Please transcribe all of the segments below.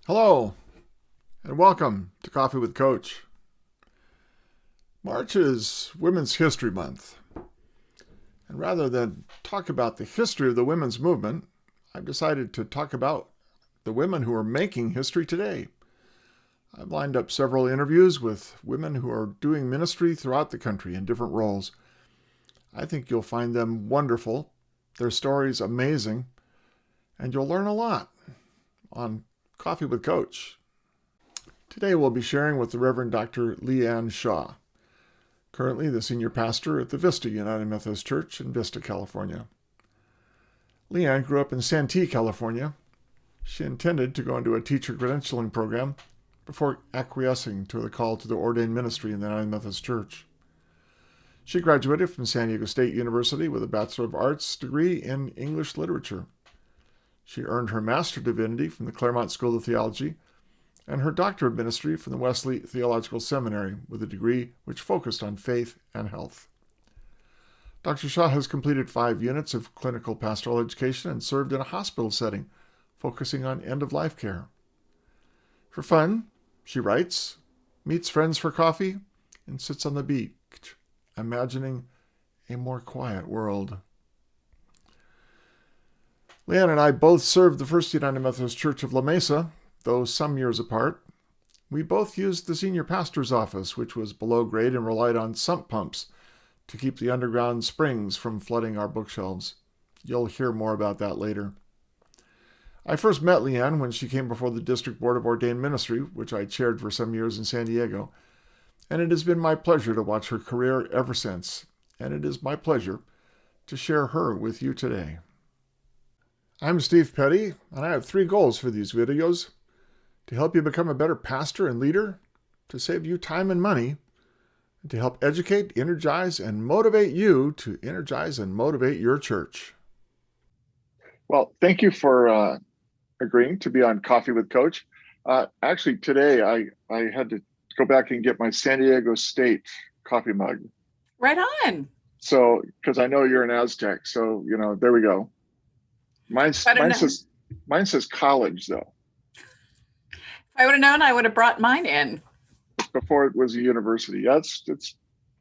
Hello, and welcome to Coffee with Coach. March is Women's History Month, and rather than talk about the history of the women's movement, I've decided to talk about the women who are making history today. I've lined up several interviews with women who are doing ministry throughout the country in different roles. I think you'll find them wonderful, their stories amazing, and you'll learn a lot on Coffee with Coach. Today we'll be sharing with the Reverend Dr. Leigh Ann Shaw, currently the senior pastor at the Vista United Methodist Church in Vista, California. Leigh Ann grew up in Santee, California. She intended to go into a teacher credentialing program before acquiescing to the call to the ordained ministry in the United Methodist Church. She graduated from San Diego State University with a Bachelor of Arts degree in English Literature. She earned her Master of Divinity from the Claremont School of Theology and her Doctor of Ministry from the Wesley Theological Seminary with a degree which focused on faith and health. Dr. Shaw has completed 5 units of clinical pastoral education and served in a hospital setting, focusing on end-of-life care. For fun, she writes, meets friends for coffee, and sits on the beach, imagining a more quiet world. Leigh Ann and I both served the First United Methodist Church of La Mesa, though some years apart. We both used the senior pastor's office, which was below grade and relied on sump pumps to keep the underground springs from flooding our bookshelves. You'll hear more about that later. I first met Leigh Ann when she came before the District Board of Ordained Ministry, which I chaired for some years in San Diego, and it has been my pleasure to watch her career ever since, and it is my pleasure to share her with you today. I'm Steve Petty, and I have 3 goals for these videos: to help you become a better pastor and leader, to save you time and money, and to help educate, energize, and motivate you to energize and motivate your church. Well, thank you for agreeing to be on Coffee with Coach. Actually, today I had to go back and get my San Diego State coffee mug. Right on. So, because I know you're an Aztec, so there we go. Mine says college though. If I would have known, I would have brought mine in. Before it was a university. Yeah, it's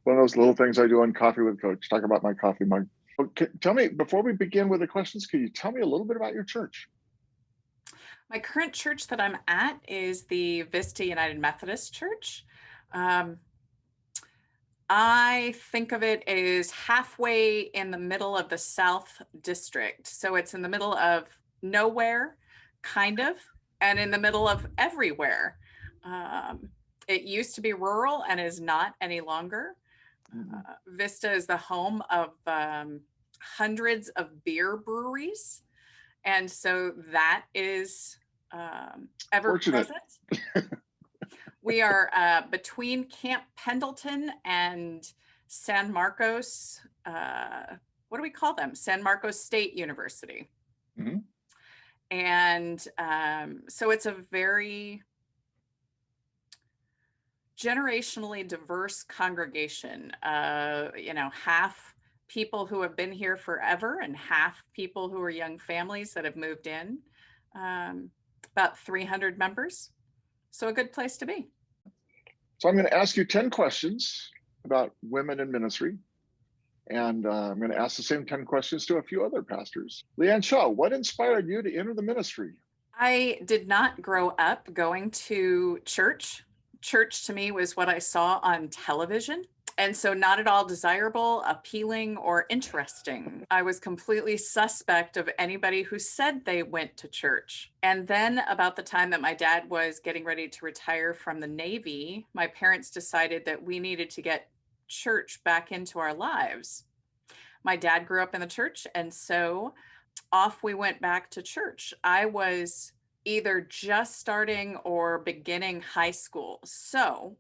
one of those little things I do on Coffee with Coach. Talk about my coffee mug. Okay, tell me, before we begin with the questions, can you tell me a little bit about your church? My current church that I'm at is the Vista United Methodist Church. I think of it as halfway in the middle of the South District. So it's in the middle of nowhere, kind of, and in the middle of everywhere. It used to be rural and is not any longer. Vista is the home of hundreds of beer breweries. And so that is ever present. We are between Camp Pendleton and San Marcos. What do we call them? San Marcos State University. Mm-hmm. And so it's a very generationally diverse congregation. Half people who have been here forever and half people who are young families that have moved in. About 300 members. So a good place to be. So I'm going to ask you 10 questions about women in ministry. And I'm going to ask the same 10 questions to a few other pastors. Leigh Ann Shaw, what inspired you to enter the ministry? I did not grow up going to church. Church to me was what I saw on television. And so not at all desirable, appealing, or interesting. I was completely suspect of anybody who said they went to church. And then about the time that my dad was getting ready to retire from the Navy, my parents decided that we needed to get church back into our lives. My dad grew up in the church, and so off we went back to church. I was either just starting or beginning high school. So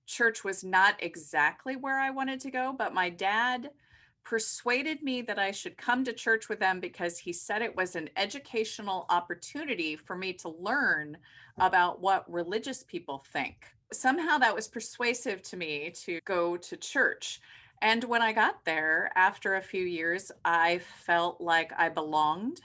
church was not exactly where I wanted to go, but my dad persuaded me that I should come to church with them because he said it was an educational opportunity for me to learn about what religious people think. Somehow that was persuasive to me to go to church. And when I got there, after a few years, I felt like I belonged.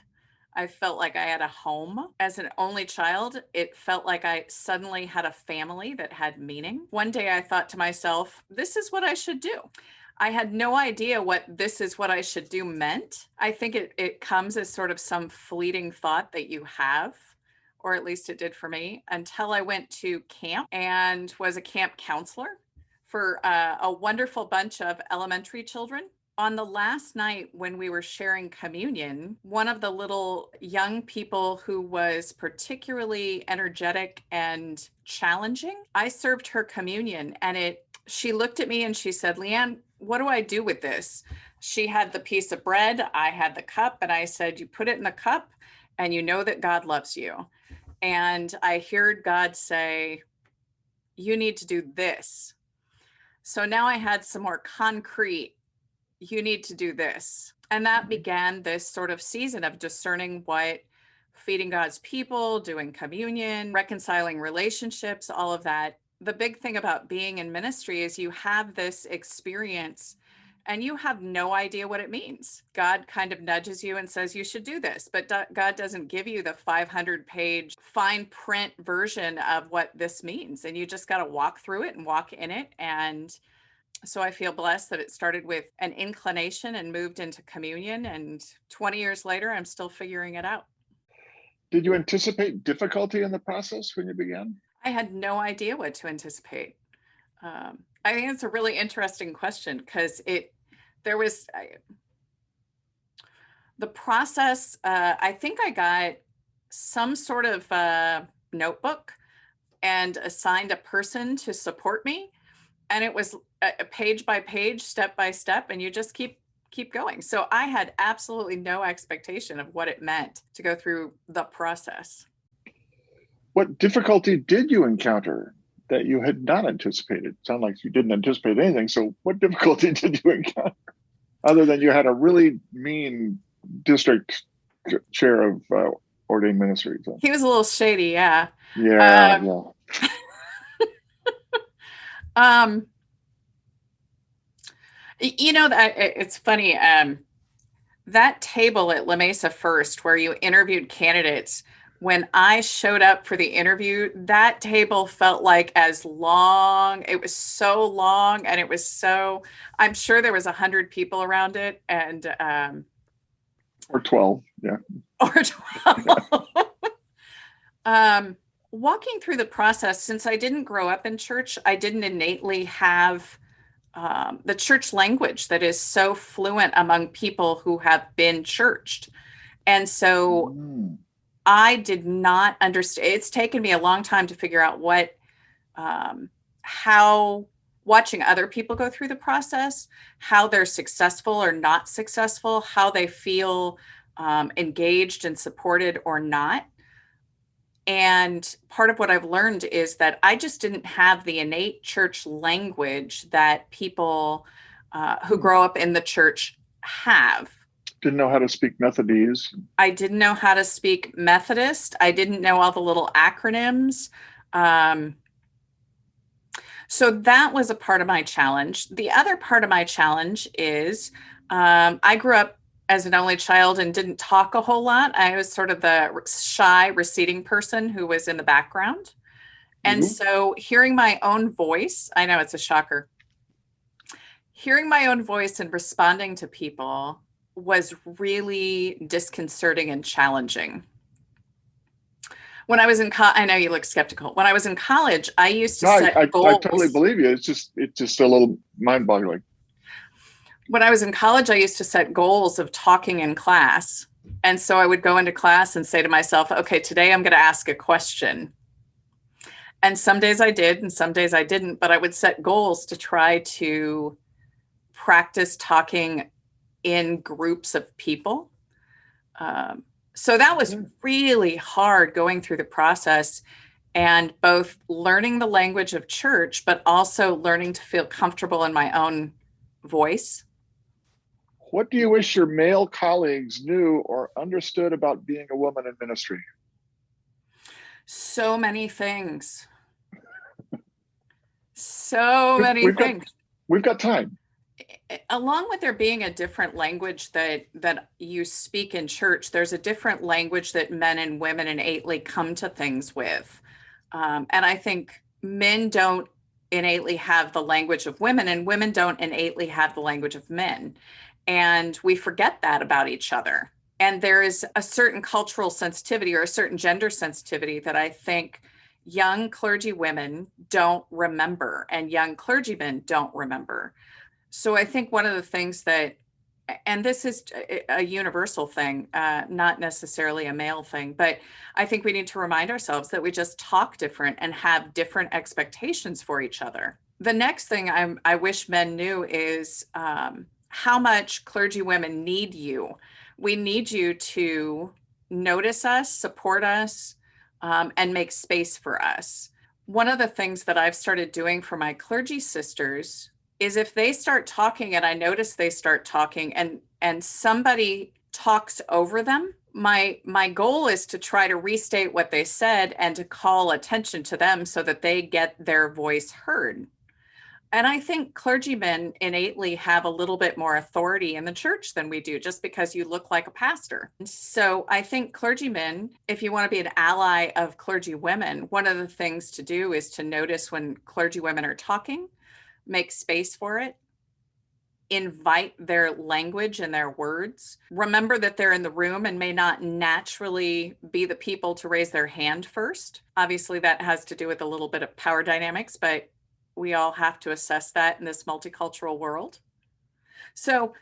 I felt like I had a home. As an only child, it felt like I suddenly had a family that had meaning. One day I thought to myself, this is what I should do. I had no idea what this is what I should do meant. I think it comes as sort of some fleeting thought that you have, or at least it did for me, until I went to camp and was a camp counselor for a wonderful bunch of elementary children. On the last night when we were sharing communion, one of the little young people who was particularly energetic and challenging, I served her communion, and she looked at me and she said, Leigh Ann, what do I do with this? She had the piece of bread, I had the cup, and I said, you put it in the cup and you know that God loves you. And I heard God say, you need to do this. So now I had some more concrete, you need to do this. And that began this sort of season of discerning what feeding God's people, doing communion, reconciling relationships, all of that. The big thing about being in ministry is you have this experience and you have no idea what it means. God kind of nudges you and says, you should do this, but God doesn't give you the 500-page fine print version of what this means. And you just got to walk through it and walk in it. And so I feel blessed that it started with an inclination and moved into communion. And 20 years later, I'm still figuring it out. Did you anticipate difficulty in the process when you began? I had no idea what to anticipate. I think it's a really interesting question because the process, I think I got some sort of notebook and assigned a person to support me. And it was a page by page, step by step, and you just keep going. So I had absolutely no expectation of what it meant to go through the process. What difficulty did you encounter that you had not anticipated? It sounded like you didn't anticipate anything. So what difficulty did you encounter other than you had a really mean district chair of ordained ministry? So. He was a little shady. Yeah. Yeah. You know, that it's funny. That table at La Mesa First, where you interviewed candidates, when I showed up for the interview, that table felt like as long. It was so long, and I'm sure there was 100 people around it, and or 12, yeah, or 12. Walking through the process, since I didn't grow up in church, I didn't innately have the church language that is so fluent among people who have been churched. And so I did not understand. It's taken me a long time to figure out how watching other people go through the process, how they're successful or not successful, how they feel engaged and supported or not. And part of what I've learned is that I just didn't have the innate church language that people who grow up in the church have. Didn't know how to speak Methodese. I didn't know how to speak Methodist. I didn't know all the little acronyms. So that was a part of my challenge. The other part of my challenge is I grew up as an only child and didn't talk a whole lot. I was sort of the shy, receding person who was in the background. And so hearing my own voice, I know it's a shocker, hearing my own voice and responding to people was really disconcerting and challenging. When I was in college, I know you look skeptical. When I was in college, I used to set goals. I totally believe you. It's just a little mind-boggling. When I was in college, I used to set goals of talking in class. And so I would go into class and say to myself, okay, today I'm going to ask a question. And some days I did, and some days I didn't, but I would set goals to try to practice talking in groups of people. So that was really hard going through the process and both learning the language of church, but also learning to feel comfortable in my own voice. What do you wish your male colleagues knew or understood about being a woman in ministry? So many things. So many things. We've got time. along with there being a different language that you speak in church, there's a different language that men and women innately come to things with. And I think men don't innately have the language of women, and women don't innately have the language of men. And we forget that about each other. And there is a certain cultural sensitivity or a certain gender sensitivity that I think young clergy women don't remember and young clergymen don't remember. So I think one of the things that, and this is a universal thing, not necessarily a male thing, but I think we need to remind ourselves that we just talk different and have different expectations for each other. The next thing I wish men knew is how much clergy women need you. We need you to notice us, support us, and make space for us. One of the things that I've started doing for my clergy sisters is if they start talking and I notice they start talking and somebody talks over them, my goal is to try to restate what they said and to call attention to them so that they get their voice heard. And I think clergymen innately have a little bit more authority in the church than we do, just because you look like a pastor. So I think clergymen, if you want to be an ally of clergy women, one of the things to do is to notice when clergy women are talking, make space for it, invite their language and their words. Remember that they're in the room and may not naturally be the people to raise their hand first. Obviously, that has to do with a little bit of power dynamics, but we all have to assess that in this multicultural world. So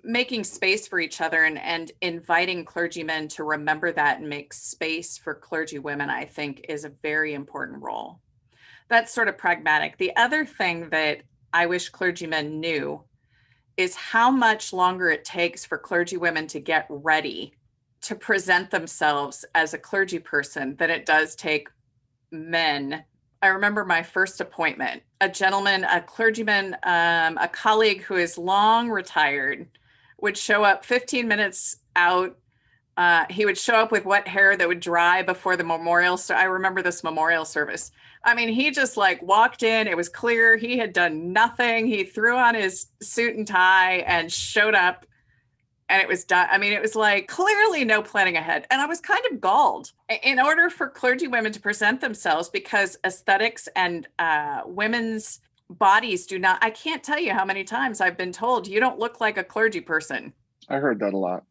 making space for each other and inviting clergymen to remember that and make space for clergy women, I think, is a very important role. That's sort of pragmatic. The other thing that I wish clergymen knew is how much longer it takes for clergy women to get ready to present themselves as a clergy person than it does take men. I remember my first appointment, a gentleman, a clergyman, a colleague who is long retired would show up 15 minutes out. He would show up with wet hair that would dry before the memorial. So I remember this memorial service. I mean, he just like walked in. It was clear he had done nothing. He threw on his suit and tie and showed up, and it was done. I mean, it was like clearly no planning ahead. And I was kind of galled. In order for clergy women to present themselves, because aesthetics and women's bodies do not, I can't tell you how many times I've been told, you don't look like a clergy person. I heard that a lot.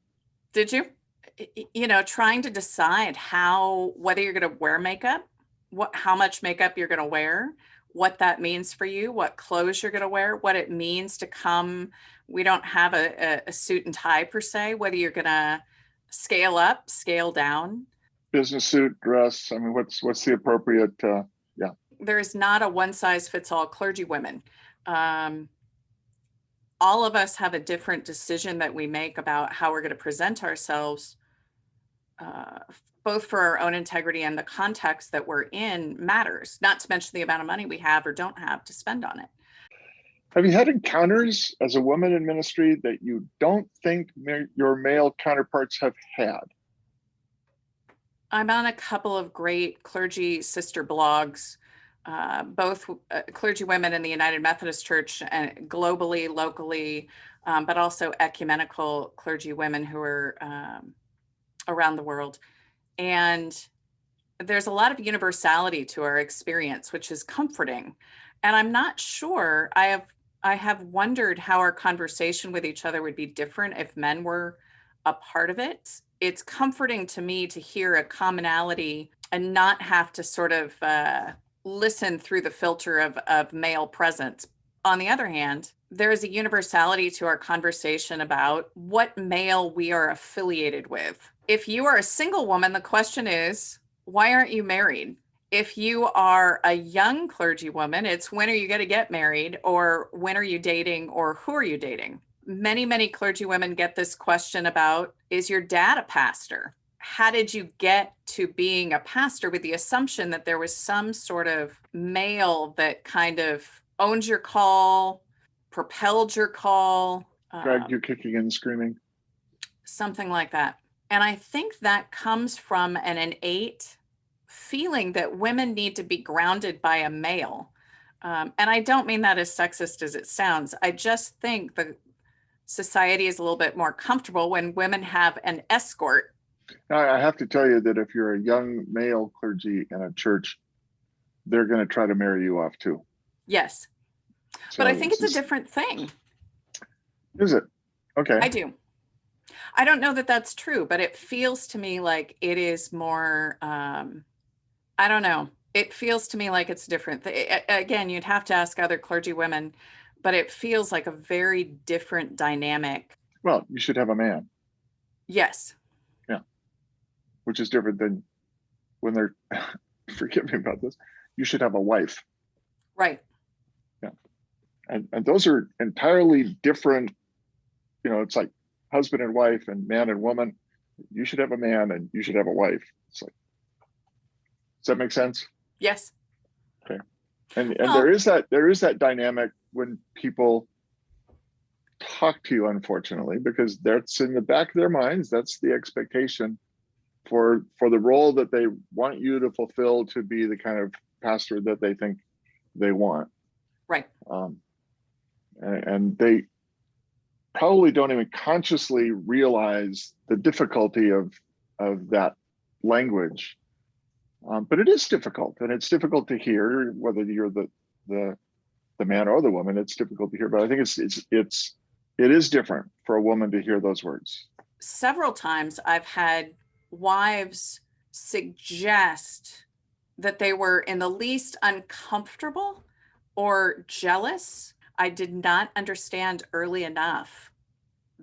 Did you? Trying to decide whether you're going to wear makeup, how much makeup you're going to wear, what that means for you, what clothes you're going to wear, what it means to come. We don't have a suit and tie per se, whether you're going to scale up, scale down. Business suit, dress. I mean, what's the appropriate, yeah. There is not a one size fits all clergy women. All of us have a different decision that we make about how we're going to present ourselves, both for our own integrity and the context that we're in matters, not to mention the amount of money we have or don't have to spend on it. Have you had encounters as a woman in ministry that you don't think your male counterparts have had? I'm on a couple of great clergy sister blogs, both clergy women in the United Methodist Church and globally, locally, but also ecumenical clergy women who are around the world. And there's a lot of universality to our experience, which is comforting. And I'm not sure, I have wondered how our conversation with each other would be different if men were a part of it. It's comforting to me to hear a commonality and not have to sort of listen through the filter of male presence. On the other hand, there is a universality to our conversation about what male we are affiliated with. If you are a single woman, the question is, why aren't you married? If you are a young clergy woman, it's when are you going to get married, or when are you dating, or who are you dating? Many, many clergy women get this question about, is your dad a pastor? How did you get to being a pastor, with the assumption that there was some sort of male that kind of owned your call, propelled your call, Dragged you kicking and screaming. Something like that. And I think that comes from an innate feeling that women need to be grounded by a male. And I don't mean that as sexist as it sounds. I just think the society is a little bit more comfortable when women have an escort. Now, I have to tell you that if you're a young male clergy in a church, they're going to try to marry you off too. Yes. So But I think it's a just, different thing. is it? Okay. I do. I don't know that that's true, but it feels to me like it is more, I don't know. It feels to me like it's different. Again, you'd have to ask other clergy women, but it feels like a very different dynamic. Well, you should have a man. Yes. Yeah. Which is different than when they're, forgive me about this, you should have a wife. Right. Yeah. And those are entirely different, it's like husband and wife and man and woman. You should have a man and you should have a wife. It's like, does that make sense? Yes. Okay. And Well, there is that dynamic when people talk to you, unfortunately, because that's in the back of their minds. That's the expectation for the role that they want you to fulfill, to be the kind of pastor that they think they want. right. And they probably don't even consciously realize the difficulty of that language. But it is difficult, and it's difficult to hear, whether you're the man or the woman. It's difficult to hear, but I think it is different for a woman to hear those words. Several times I've had wives suggest that they were in the least uncomfortable or jealous. I did not understand early enough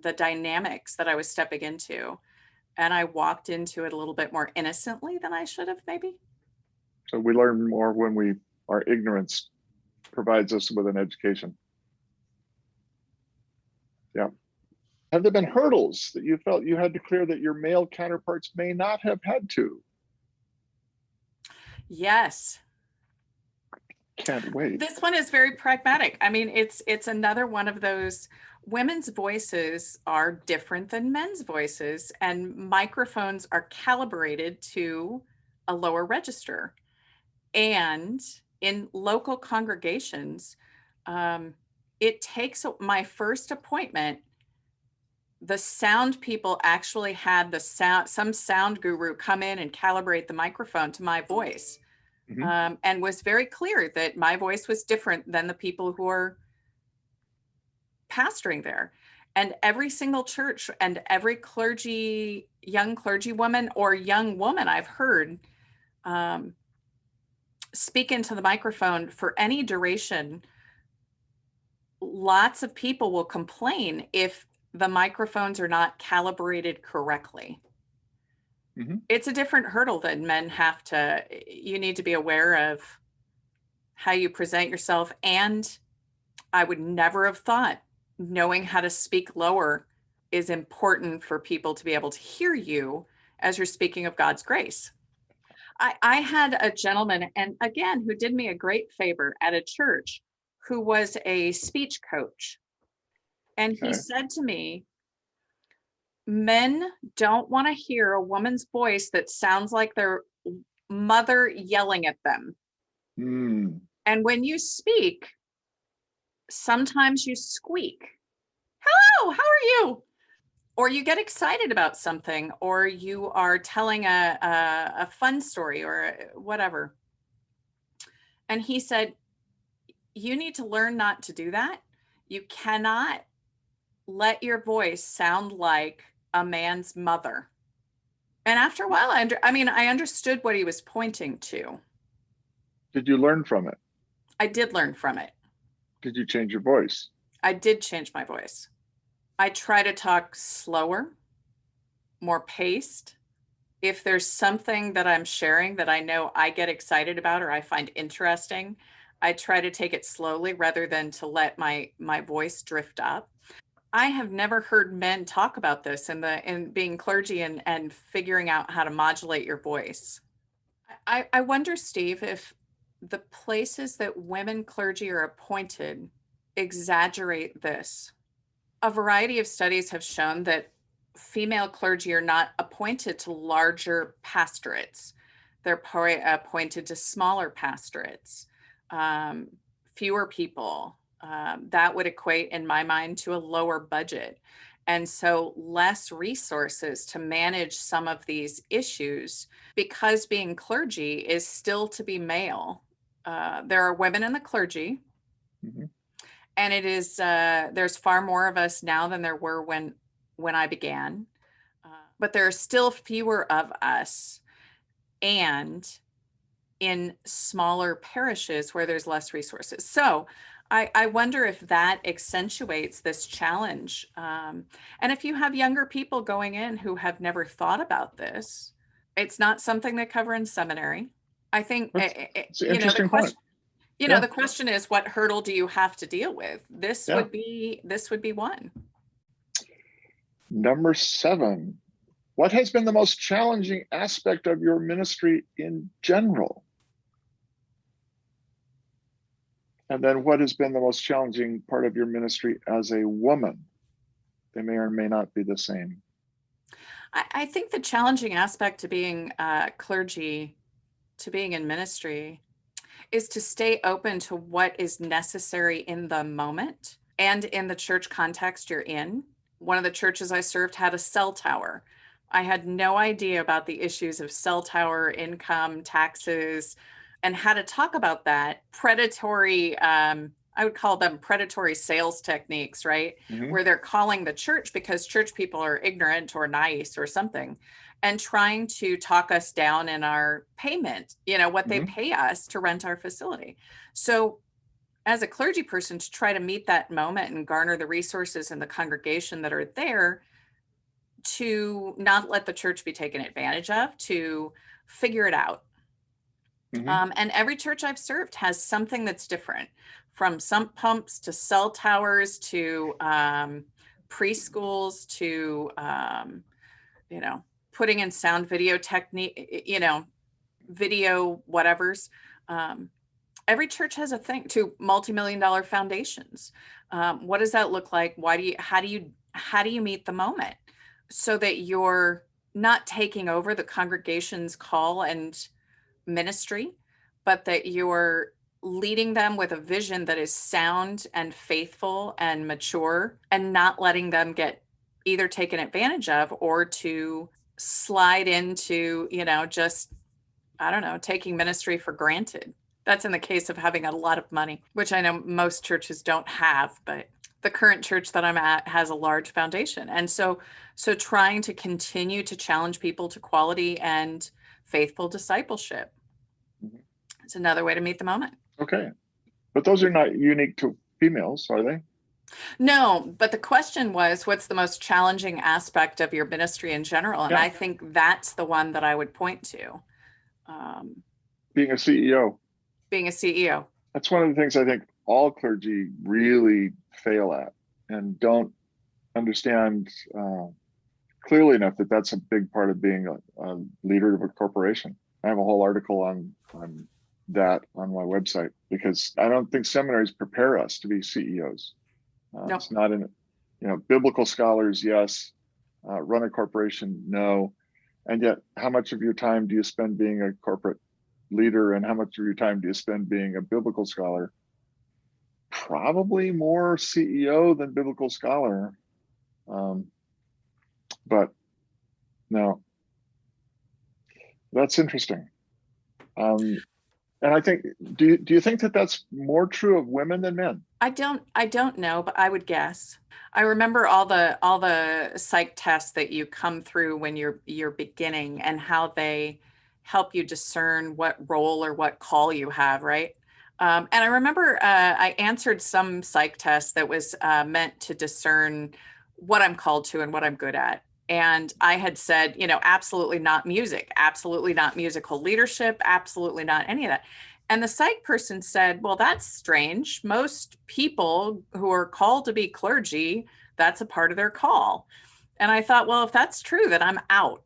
the dynamics that I was stepping into. And I walked into it a little bit more innocently than I should have, maybe. So we learn more when our ignorance provides us with an education. Yeah. Have there been hurdles that you felt you had to clear that your male counterparts may not have had to? Yes. Can't wait. This one is very pragmatic. I mean, it's another one of those, women's voices are different than men's voices, and microphones are calibrated to a lower register. And in local congregations, it takes my first appointment. The sound people actually had some sound guru come in and calibrate the microphone to my voice. And was very clear that my voice was different than the people who are pastoring there. And every single church and every young clergy woman or young woman I've heard speak into the microphone for any duration, lots of people will complain if the microphones are not calibrated correctly. It's a different hurdle that men have to, you need to be aware of how you present yourself. And I would never have thought knowing how to speak lower is important for people to be able to hear you as you're speaking of God's grace. I had a gentleman, and again, who did me a great favor at a church, who was a speech coach. And he said to me, men don't want to hear a woman's voice that sounds like their mother yelling at them. And when you speak, sometimes you squeak. Hello, how are you? Or you get excited about something, or you are telling a fun story or whatever. And he said, you need to learn not to do that. You cannot let your voice sound like a man's mother. And after a while, I understood what he was pointing to. Did you learn from it? I did learn from it. Did you change your voice? I did change my voice. I try to talk slower, more paced. If there's something that I'm sharing that I know I get excited about or I find interesting, I try to take it slowly rather than to let my voice drift up. I have never heard men talk about this in being clergy and figuring out how to modulate your voice. I wonder, Steve, if the places that women clergy are appointed exaggerate this. A variety of studies have shown that female clergy are not appointed to larger pastorates. They're appointed to smaller pastorates. fewer people. That would equate, in my mind, to a lower budget. And so less resources to manage some of these issues, because being clergy is still to be male. There are women in the clergy, Mm-hmm. and it is there's far more of us now than there were when I began, but there are still fewer of us, and in smaller parishes where there's less resources. So I wonder if that accentuates this challenge. And if you have younger people going in who have never thought about this, it's not something they cover in seminary. I think, It's an you know, the interesting point. question, you know, the question is, what hurdle do you have to deal with? This Yeah. would be one. Number 7, what has been the most challenging aspect of your ministry in general? And then what has been the most challenging part of your ministry as a woman? They may or may not be the same. I think the challenging aspect to being clergy, to being in ministry, is to stay open to what is necessary in the moment and in the church context you're in. One of the churches I served had a cell tower. I had no idea about the issues of cell tower income, taxes, and how to talk about that. Predatory, I would call them predatory sales techniques, right? Mm-hmm. Where they're calling the church because church people are ignorant or nice or something, and trying to talk us down in our payment, you know, what they pay us to rent our facility. So as a clergy person, to try to meet that moment and garner the resources in the congregation that are there to not let the church be taken advantage of, to figure it out. And every church I've served has something that's different, from sump pumps to cell towers to preschools to, you know, putting in sound video technique, you know, video whatevers. Every church has a thing, to multi-million-dollar foundations. What does that look like? How do you meet the moment so that you're not taking over the congregation's call and ministry, but that you're leading them with a vision that is sound and faithful and mature, and not letting them get either taken advantage of or to slide into, you know, just, I don't know, taking ministry for granted. That's in the case of having a lot of money, which I know most churches don't have, but the current church that I'm at has a large foundation. And so trying to continue to challenge people to quality and faithful discipleship. It's another way to meet the moment. Okay. But those are not unique to females, are they? No, but the question was, what's the most challenging aspect of your ministry in general? And I think that's the one that I would point to. Being a CEO. Being a CEO. That's one of the things I think all clergy really fail at and don't understand clearly enough that that's a big part of being a leader of a corporation. I have a whole article on that on my website, because I don't think seminaries prepare us to be CEOs. Nope. It's not in, you know, biblical scholars, yes. Run a corporation, no. And yet, how much of your time do you spend being a corporate leader, and how much of your time do you spend being a biblical scholar? Probably more CEO than biblical scholar. But no, that's interesting. And I think, do you think that that's more true of women than men? I don't know, but I would guess. I remember all the psych tests that you come through when you're beginning, and how they help you discern what role or what call you have, right? And I remember I answered some psych test that was meant to discern what I'm called to and what I'm good at. And I had said, you know, absolutely not music, absolutely not musical leadership, absolutely not any of that. And the psych person said, well, that's strange. Most people who are called to be clergy, that's a part of their call. And I thought, well, if that's true, then I'm out.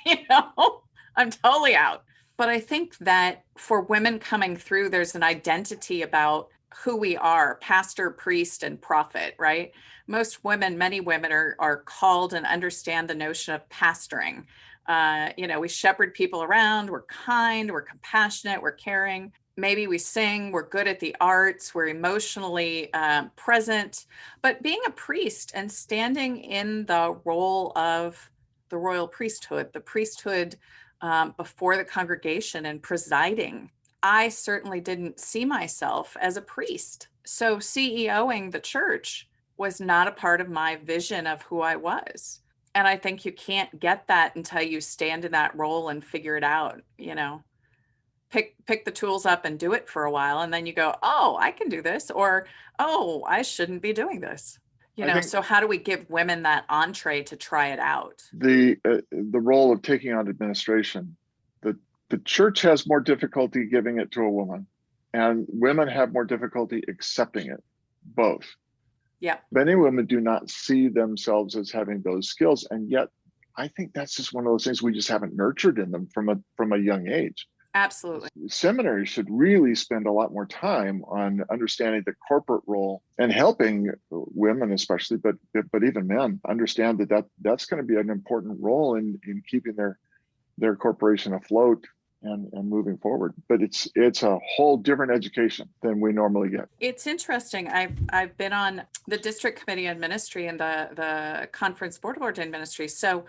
You know, I'm totally out. But I think that for women coming through, there's an identity about who we are: pastor, priest, and prophet, right? Many women are called and understand the notion of pastoring. You know, we shepherd people around, we're kind, we're compassionate, we're caring. maybe we sing, we're good at the arts, we're emotionally present, but being a priest and standing in the role of the royal priesthood, the priesthood before the congregation and presiding, I certainly didn't see myself as a priest. So CEOing the church was not a part of my vision of who I was. And I think you can't get that until you stand in that role and figure it out, pick the tools up and do it for a while, and then you go, oh, I can do this, or oh, I shouldn't be doing this. I think So how do we give women that entree to try it out? the role of taking on administration, the church has more difficulty giving it to a woman, and women have more difficulty accepting it. Both. Yeah. Many women do not see themselves as having those skills, and yet I think that's just one of those things we just haven't nurtured in them from a young age. Absolutely. Seminaries should really spend a lot more time on understanding the corporate role and helping women, especially, but even men, understand that's going to be an important role in keeping their corporation afloat and moving forward. But it's a whole different education than we normally get. It's interesting. I've been on the district committee on ministry and the conference board of ordained ministry. So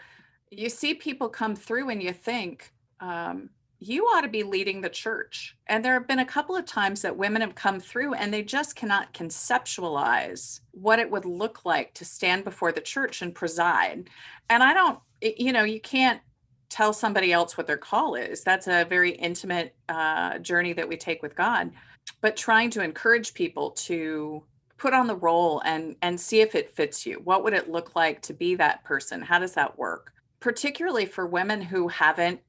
you see people come through and you think, you ought to be leading the church. And there have been a couple of times that women have come through and they just cannot conceptualize what it would look like to stand before the church and preside. And I don't, you can't tell somebody else what their call is. That's a very intimate journey that we take with God. But trying to encourage people to put on the role and see if it fits you. What would it look like to be that person? How does that work? Particularly for women who haven't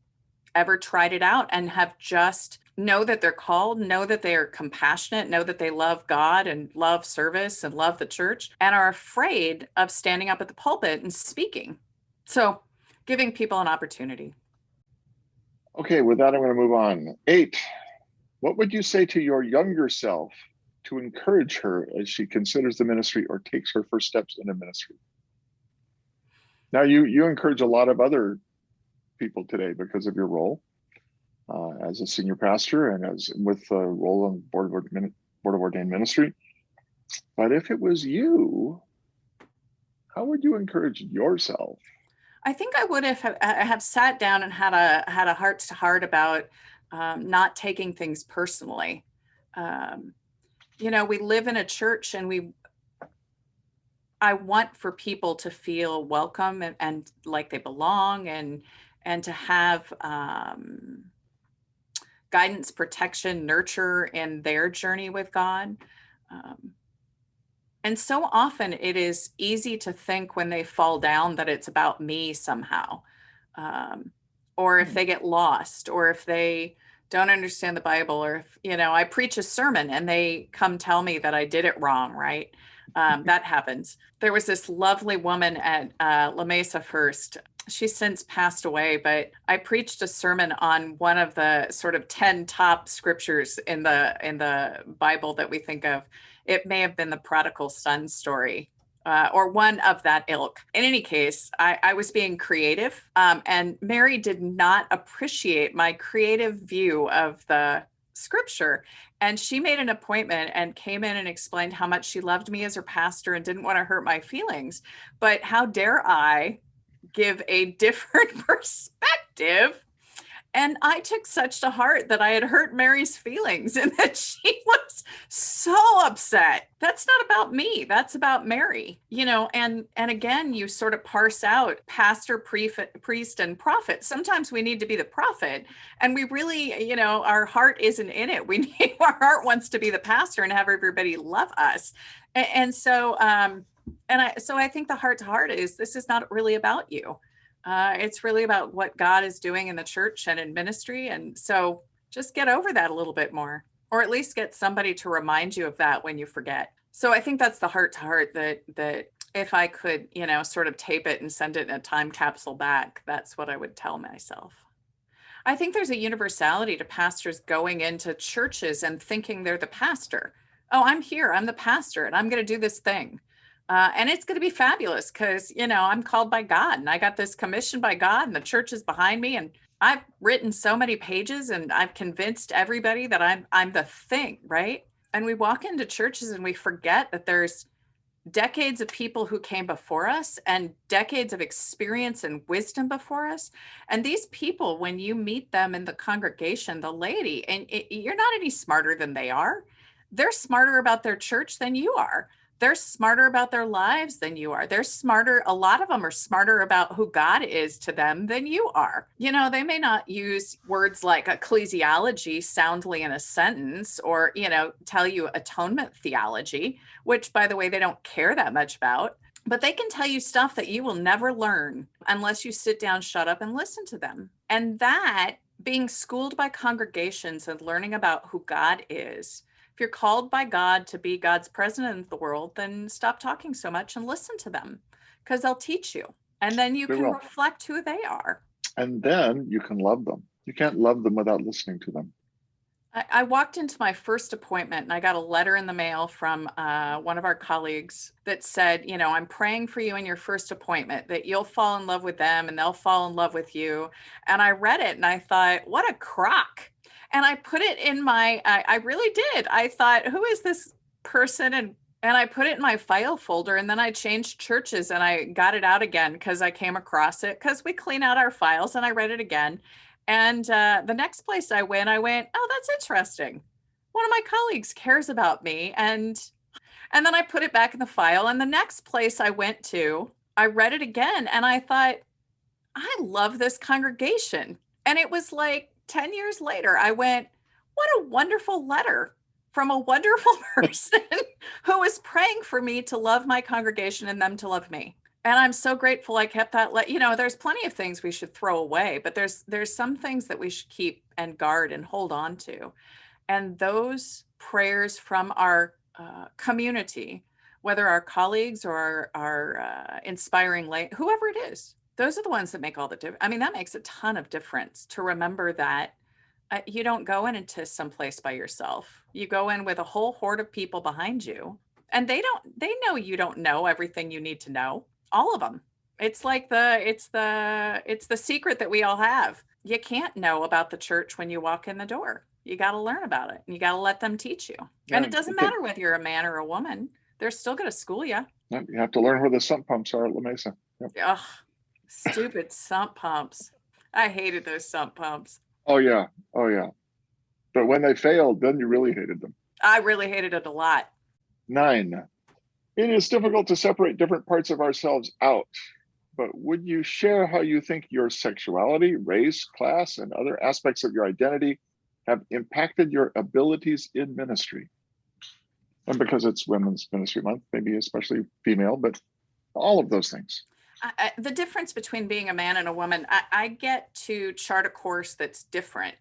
ever tried it out and have just know that they're called, know that they are compassionate, know that they love God and love service and love the church, and are afraid of standing up at the pulpit and speaking. So giving people an opportunity. Okay, with that, I'm going to move on. 8, what would you say to your younger self to encourage her as she considers the ministry or takes her first steps in a ministry? Now, you encourage a lot of other people today because of your role as a senior pastor and as with a role on board of ordained ministry. But if it was you, how would you encourage yourself? I think I would have sat down and had a heart to heart about not taking things personally. We live in a church and I want for people to feel welcome and like they belong and to have guidance, protection, nurture in their journey with God. And so often it is easy to think when they fall down that it's about me somehow. Or if they get lost, or if they don't understand the Bible, or if, I preach a sermon and they come tell me that I did it wrong, right? That happens. There was this lovely woman at La Mesa First. She's since passed away, but I preached a sermon on one of the sort of 10 top scriptures in the Bible that we think of. It may have been the prodigal son story. Or one of that ilk. In any case, I was being creative, and Mary did not appreciate my creative view of the scripture. And she made an appointment and came in and explained how much she loved me as her pastor and didn't want to hurt my feelings. But how dare I give a different perspective? And I took such to heart that I had hurt Mary's feelings and that she was so upset. That's not about me. That's about Mary, and again, you sort of parse out pastor, priest, and prophet. Sometimes we need to be the prophet and we really, our heart isn't in it. Our heart wants to be the pastor and have everybody love us. And so, I think the heart to heart is, this is not really about you. It's really about what God is doing in the church and in ministry. And so just get over that a little bit more, or at least get somebody to remind you of that when you forget. So I think that's the heart to heart that if I could, sort of tape it and send it in a time capsule back, that's what I would tell myself. I think there's a universality to pastors going into churches and thinking they're the pastor. Oh, I'm here. I'm the pastor and I'm going to do this thing. And it's going to be fabulous because, I'm called by God and I got this commission by God and the church is behind me. And I've written so many pages and I've convinced everybody that I'm the thing, right? And we walk into churches and we forget that there's decades of people who came before us and decades of experience and wisdom before us. And these people, when you meet them in the congregation, the laity, and you're not any smarter than they are. They're smarter about their church than you are. They're smarter about their lives than you are. They're smarter. A lot of them are smarter about who God is to them than you are. You know, they may not use words like ecclesiology soundly in a sentence or, you know, tell you atonement theology, which, by the way, they don't care that much about. But they can tell you stuff that you will never learn unless you sit down, shut up, and listen to them. And that, being schooled by congregations and learning about who God is, if you're called by God to be God's president of the world, then stop talking so much and listen to them because they'll teach you. And then you They can will. reflect who they are. And then you can love them. You can't love them without listening to them. I walked into my first appointment and I got a letter in the mail from one of our colleagues that said, you know, I'm praying for you in your first appointment, that you'll fall in love with them and they'll fall in love with you. And I read it and I thought, what a crock. And I put it in my, I really did. I thought, who is this person? And I put it in my file folder, and then I changed churches and I got it out again because I came across it, because we clean out our files, and I read it again. And the next place I went, oh, that's interesting. One of my colleagues cares about me. And then I put it back in the file. And the next place I went to, I read it again and I thought, I love this congregation. And it was like 10 years later, I went, what a wonderful letter from a wonderful person who was praying for me to love my congregation and them to love me. And I'm so grateful I kept that. You know, there's plenty of things we should throw away, but there's some things that we should keep and guard and hold on to. And those prayers from our community, whether our colleagues or our inspiring whoever it is, those are the ones that make all the difference. I mean, that makes a ton of difference to remember that you don't go into some place by yourself. You go in with a whole horde of people behind you, and they know you don't know everything you need to know. All of them. It's like it's the secret that we all have. You can't know about the church when you walk in the door. You got to learn about it. And you got to let them teach you. Yeah, and it doesn't matter whether you're a man or a woman. They're still going to school you. You have to learn where the sump pumps are at La Mesa. Yep. Ugh, stupid sump pumps. I hated those sump pumps. Oh, yeah. Oh, yeah. But when they failed, then you really hated them. I really hated it a lot. 9. It is difficult to separate different parts of ourselves out, but would you share how you think your sexuality, race, class, and other aspects of your identity have impacted your abilities in ministry? And because it's Women's Ministry Month, maybe especially female, but all of those things. The difference between being a man and a woman, I get to chart a course that's different.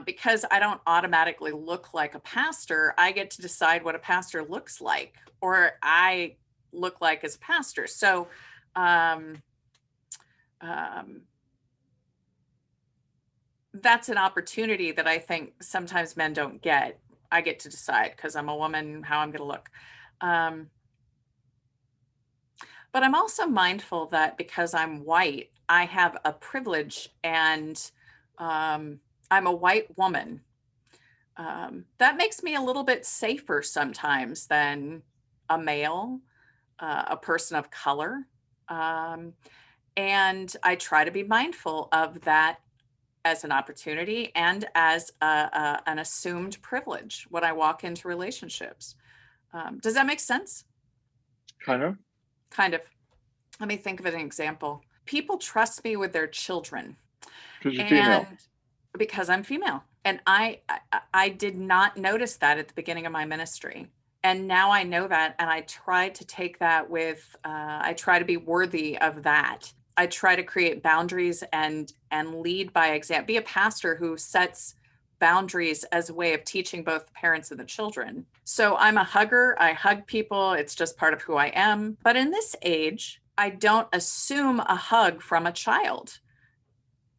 Because I don't automatically look like a pastor, I get to decide what a pastor looks like, or I look like as a pastor. So that's an opportunity that I think sometimes men don't get. I get to decide, because I'm a woman, how I'm going to look. But I'm also mindful that because I'm white, I have a privilege, and I'm a white woman. That makes me a little bit safer sometimes than a male, a person of color. And I try to be mindful of that as an opportunity and as an assumed privilege when I walk into relationships. Does that make sense? Kind of. Kind of. Let me think of an example. People trust me with their children. Because you're female. Because I'm female. And I did not notice that at the beginning of my ministry. And now I know that. And I try to take that with, I try to be worthy of that. I try to create boundaries and lead by example, be a pastor who sets boundaries as a way of teaching both the parents and the children. So I'm a hugger. I hug people. It's just part of who I am. But in this age, I don't assume a hug from a child.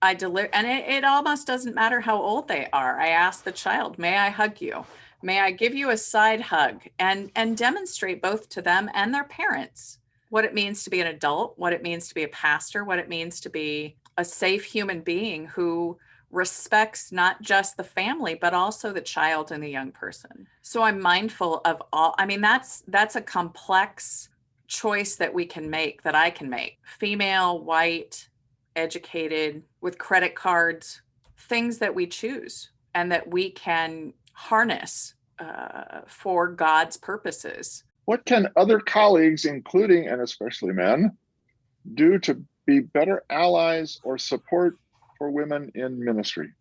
I deliver, and it almost doesn't matter how old they are. I ask the child, may I hug you? May I give you a side hug? And demonstrate both to them and their parents what it means to be an adult, what it means to be a pastor, what it means to be a safe human being who respects not just the family, but also the child and the young person. So I'm mindful of all, I mean, that's a complex choice that we can make, that I can make. Female, white, educated, with credit cards, things that we choose and that we can harness for God's purposes. What can other colleagues, including and especially men, do to be better allies or support for women in ministry?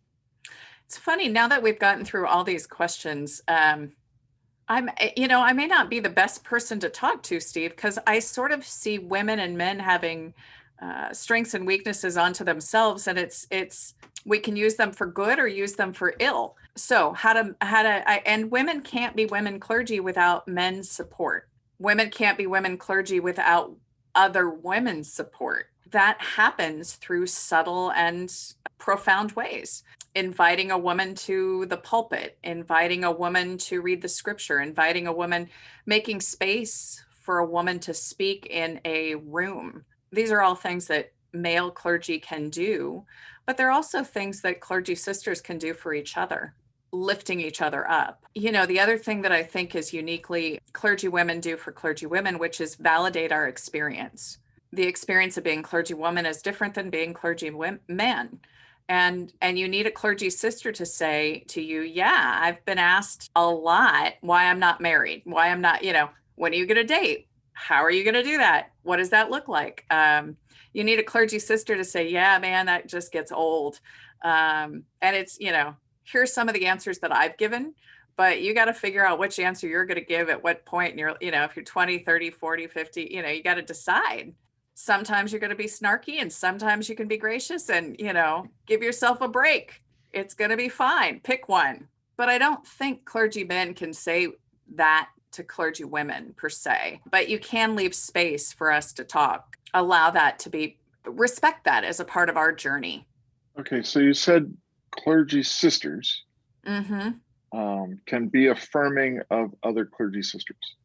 It's funny, now that we've gotten through all these questions, I may not be the best person to talk to, Steve, because I sort of see women and men having strengths and weaknesses onto themselves, and we can use them for good or use them for ill. So and women can't be women clergy without men's support. Women can't be women clergy without other women's support. That happens through subtle and profound ways. Inviting a woman to the pulpit, inviting a woman to read the scripture, inviting a woman, making space for a woman to speak in a room. These are all things that male clergy can do, but they're also things that clergy sisters can do for each other, lifting each other up. The other thing that I think is uniquely clergy women do for clergy women, which is validate our experience. The experience of being clergy woman is different than being clergy man. And you need a clergy sister to say to you, yeah, I've been asked a lot why I'm not married, why I'm not, when are you going to date? How are you going to do that? What does that look like? You need a clergy sister to say, yeah, man, that just gets old. And it's, here's some of the answers that I've given, but you got to figure out which answer you're going to give at what point. And you're, if you're 20, 30, 40, 50, you got to decide. Sometimes you're going to be snarky and sometimes you can be gracious and, give yourself a break. It's going to be fine. Pick one. But I don't think clergy men can say that to clergy women per se, but you can leave space for us to talk. Allow that to be, respect that as a part of our journey. Okay, so you said clergy sisters can be affirming of other clergy sisters.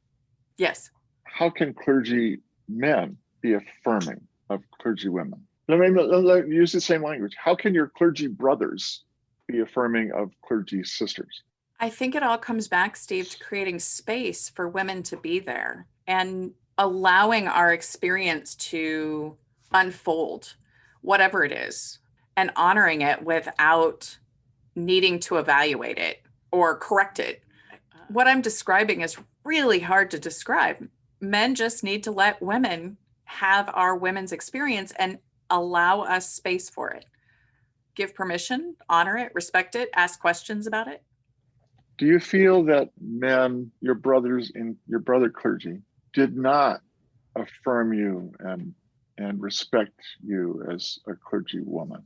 Yes. How can clergy men be affirming of clergy women? Let me use the same language. How can your clergy brothers be affirming of clergy sisters? I think it all comes back, Steve, to creating space for women to be there and allowing our experience to unfold, whatever it is, and honoring it without needing to evaluate it or correct it. What I'm describing is really hard to describe. Men just need to let women have our women's experience and allow us space for it. Give permission, honor it, respect it, ask questions about it. Do you feel that men, your brothers in your brother clergy, did not affirm you and respect you as a clergy woman?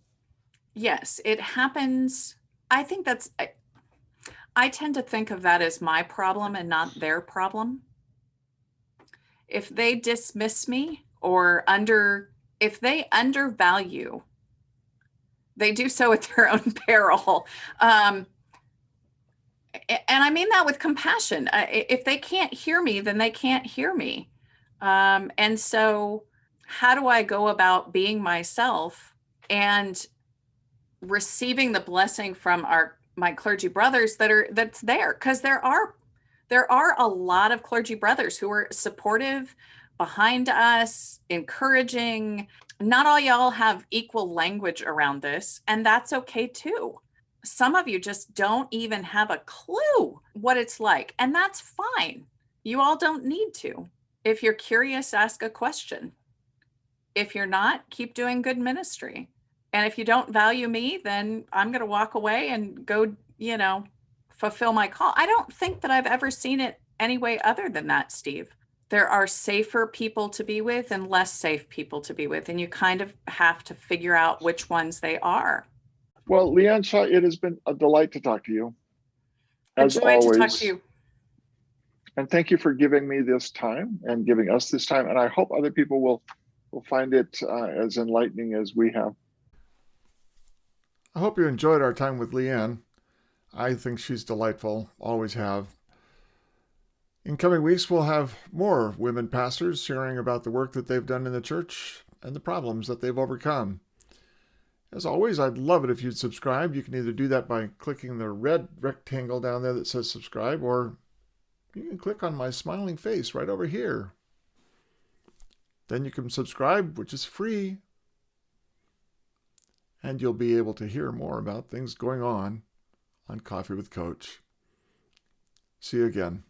Yes, it happens. I think I tend to think of that as my problem and not their problem. If they dismiss me or if they undervalue, they do so at their own peril. And I mean that with compassion. If they can't hear me, then they can't hear me. And so how do I go about being myself and receiving the blessing from my clergy brothers that's there? Because there are a lot of clergy brothers who are supportive, behind us, encouraging. Not all y'all have equal language around this, and that's okay too. Some of you just don't even have a clue what it's like, and that's fine. You all don't need to. If you're curious, ask a question. If you're not, keep doing good ministry. And if you don't value me, then I'm going to walk away and go, fulfill my call. I don't think that I've ever seen it any way other than that, Steve. There are safer people to be with and less safe people to be with, and you kind of have to figure out which ones they are. Well, Leigh Ann Shaw, it has been a delight to talk to you, as always. To talk to you. And thank you for giving me this time and giving us this time. And I hope other people will find it as enlightening as we have. I hope you enjoyed our time with Leigh Ann. I think she's delightful, always have. In coming weeks, we'll have more women pastors sharing about the work that they've done in the church and the problems that they've overcome. As always, I'd love it if you'd subscribe. You can either do that by clicking the red rectangle down there that says subscribe, or you can click on my smiling face right over here. Then you can subscribe, which is free, and you'll be able to hear more about things going on Coffee with Coach. See you again.